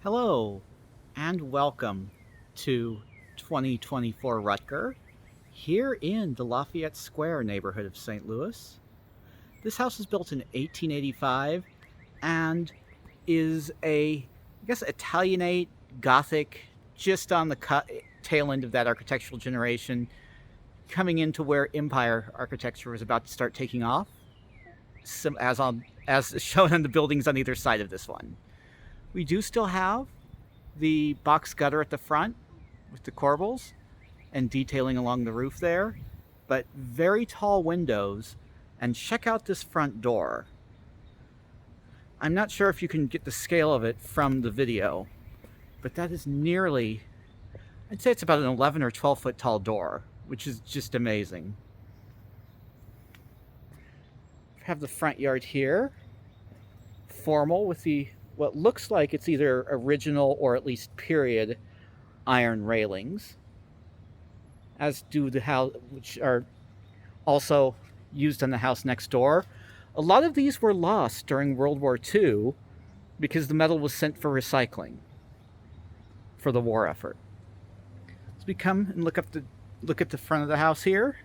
Hello, and welcome to 2024 Rutger, here in the Lafayette Square neighborhood of St. Louis. This house was built in 1885 and is I guess, Italianate Gothic, just on the tail end of that architectural generation, coming into where Empire architecture was about to start taking off, as shown on the buildings on either side of this one. We do still have the box gutter at the front with the corbels and detailing along the roof there, but very tall windows. And check out this front door. I'm not sure if you can get the scale of it from the video, but that is nearly, I'd say it's about an 11 or 12 foot tall door, which is just amazing. We have the front yard here, formal, with what looks like it's either original or at least period iron railings, as do the house, which are also used on the house next door. A lot of these were lost during World War II because the metal was sent for recycling for the war effort. So we come and look at the front of the house here,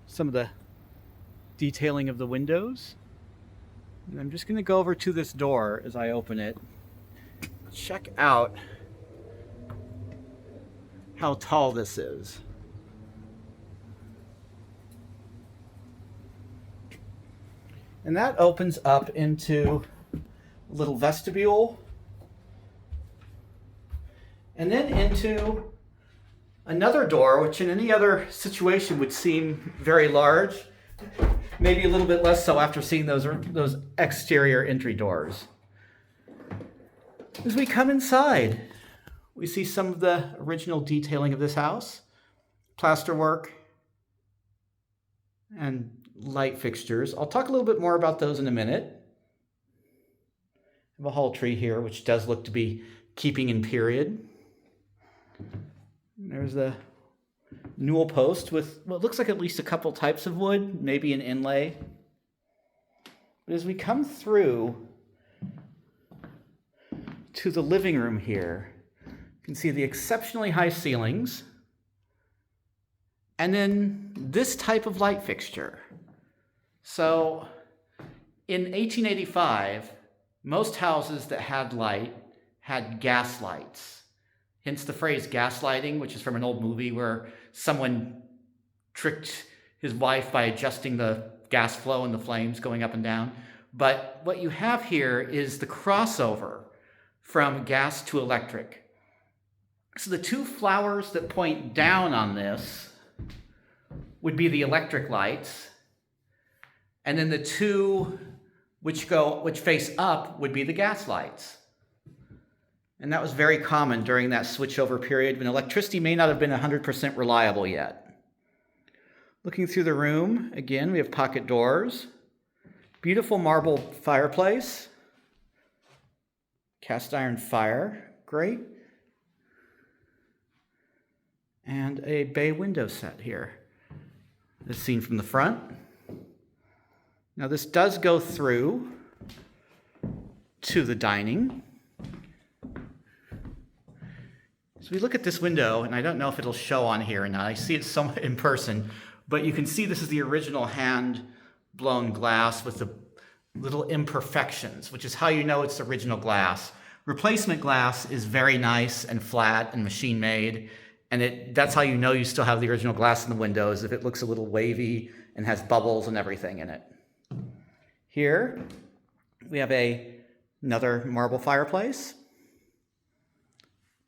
some of the detailing of the windows. And I'm just going to go over to this door as I open it. Check out how tall this is. And that opens up into a little vestibule, and then into another door, which in any other situation would seem very large, maybe a little bit less so after seeing those exterior entry doors. As we come inside, we see some of the original detailing of this house, plasterwork, and light fixtures. I'll talk a little bit more about those in a minute. I have a hall tree here, which does look to be keeping in period. There's the newel post with what looks like at least a couple types of wood, maybe an inlay. But as we come through to the living room here, you can see the exceptionally high ceilings, and then this type of light fixture. So in 1885, most houses that had light had gas lights. Hence the phrase gaslighting, which is from an old movie where someone tricked his wife by adjusting the gas flow and the flames going up and down. But what you have here is the crossover from gas to electric. So the two flowers that point down on this would be the electric lights, and then the two which face up would be the gas lights. And that was very common during that switchover period when electricity may not have been 100% reliable yet. Looking through the room, again, we have pocket doors, beautiful marble fireplace, cast iron fire, great, and a bay window set here. This is seen from the front. Now this does go through to the dining. So we look at this window, and I don't know if it'll show on here or not. I see it somewhat in person, but you can see this is the original hand-blown glass with the little imperfections, which is how you know it's original glass. Replacement glass is very nice and flat and machine-made, and that's how you know you still have the original glass in the windows, if it looks a little wavy and has bubbles and everything in it. Here, we have another marble fireplace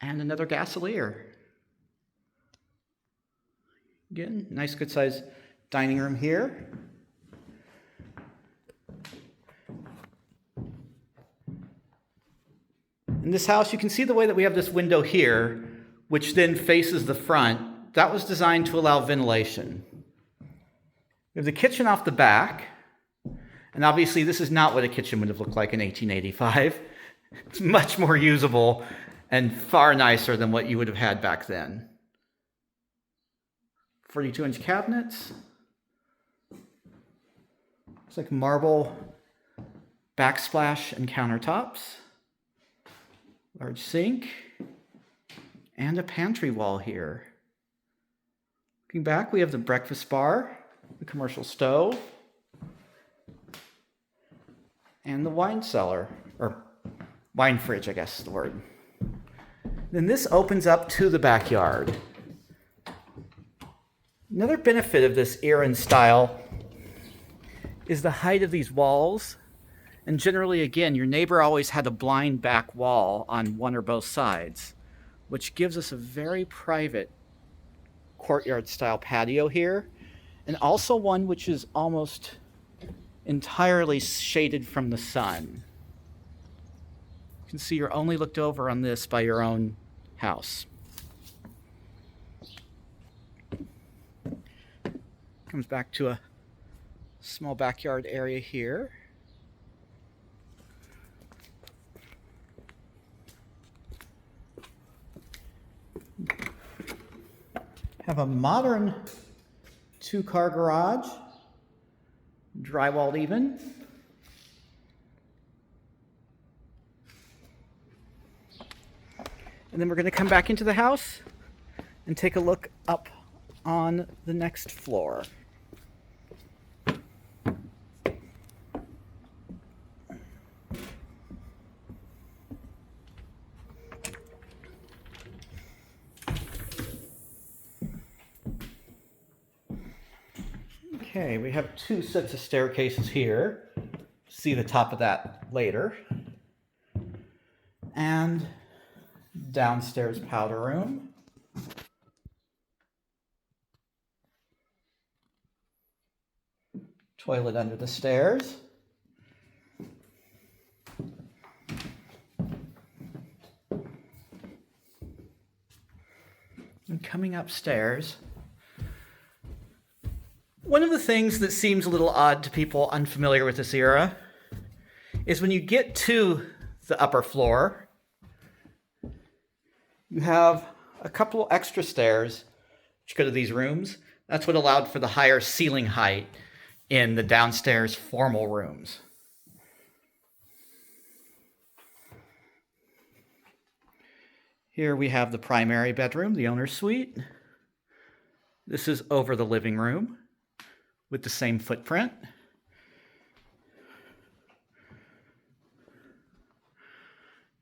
and another gasolier. Again, nice good size dining room here. In this house, you can see the way that we have this window here, which then faces the front. That was designed to allow ventilation. We have the kitchen off the back, and obviously this is not what a kitchen would have looked like in 1885. It's much more usable and far nicer than what you would have had back then. 42-inch cabinets. It's like marble backsplash and countertops. Large sink and a pantry wall here. Looking back, we have the breakfast bar, the commercial stove, and the wine cellar, or wine fridge, I guess is the word. Then this opens up to the backyard. Another benefit of this era and style is the height of these walls. And generally, again, your neighbor always had a blind back wall on one or both sides, which gives us a very private courtyard style patio here, and also one which is almost entirely shaded from the sun. You can see you're only looked over on this by your own house. Comes back to a small backyard area here. Have a modern 2-car garage, drywalled even. And then we're going to come back into the house and take a look up on the next floor. Okay, we have 2 sets of staircases here. See the top of that later. And downstairs powder room. Toilet under the stairs. And coming upstairs, one of the things that seems a little odd to people unfamiliar with this era is when you get to the upper floor, you have a couple extra stairs which go to these rooms. That's what allowed for the higher ceiling height in the downstairs formal rooms. Here we have the primary bedroom, the owner's suite. This is over the living room with the same footprint.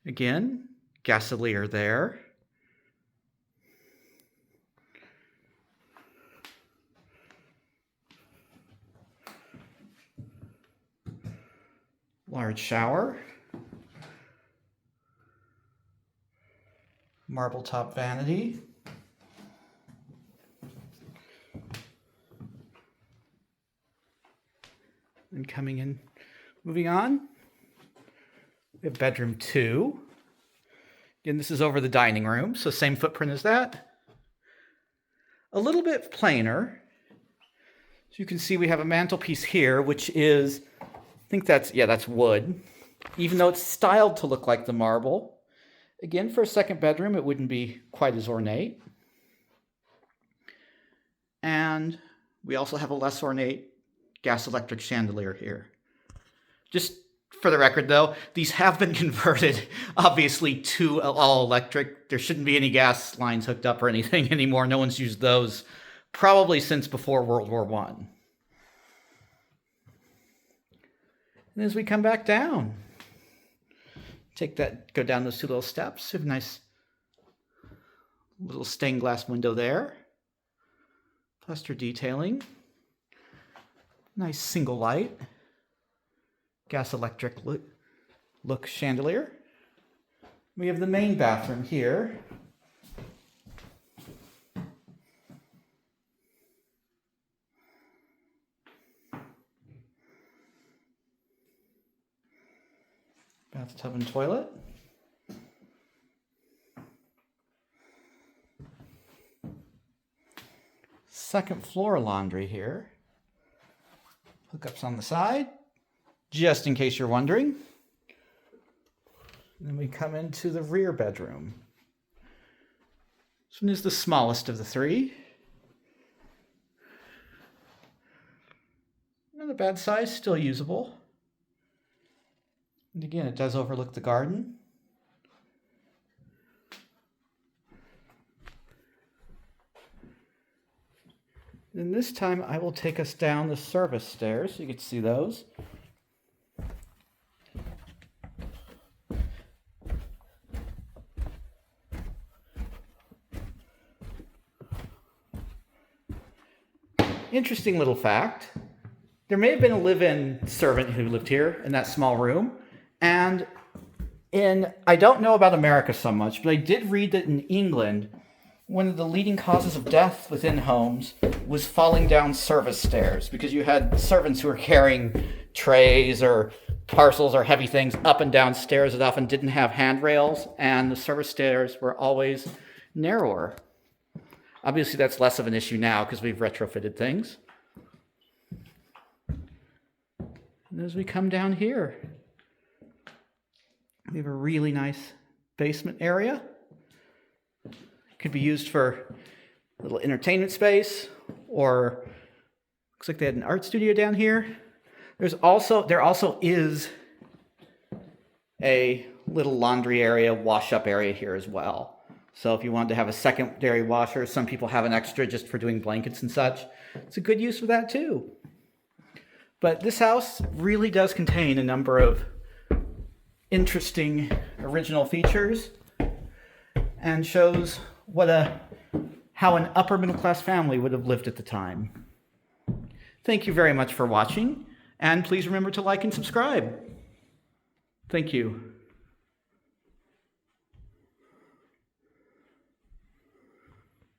Again, gasolier there. Large shower. Marble top vanity. And coming in, moving on, we have bedroom 2. Again, this is over the dining room, so same footprint as that. A little bit plainer. So you can see we have a mantelpiece here, which is, I think that's wood, even though it's styled to look like the marble. Again, for a second bedroom, it wouldn't be quite as ornate. And we also have a less ornate gas electric chandelier here. Just for the record though, these have been converted obviously to all electric. There shouldn't be any gas lines hooked up or anything anymore. No one's used those probably since before World War I. And as we come back down, go down those 2 little steps. We have a nice little stained glass window there. Plaster detailing. Nice single light, gas electric look chandelier. We have the main bathroom here. Bathtub and toilet. Second floor laundry here. Hookups on the side, just in case you're wondering. And then we come into the rear bedroom. This one is the smallest of the 3. Not a bad size, still usable. And again, it does overlook the garden. And this time I will take us down the service stairs so you can see those. Interesting little fact. There may have been a live-in servant who lived here in that small room. And I don't know about America so much, but I did read that in England, one of the leading causes of death within homes was falling down service stairs, because you had servants who were carrying trays or parcels or heavy things up and down stairs that often didn't have handrails, and the service stairs were always narrower. Obviously, that's less of an issue now because we've retrofitted things. And as we come down here, we have a really nice basement area. It could be used for a little entertainment space, or looks like they had an art studio down here. There also is a little laundry area, wash-up area here as well. So if you wanted to have a secondary washer, some people have an extra just for doing blankets and such. It's a good use for that too. But this house really does contain a number of interesting original features and shows how an upper middle class family would have lived at the time. Thank you very much for watching, and please remember to like and subscribe. Thank you.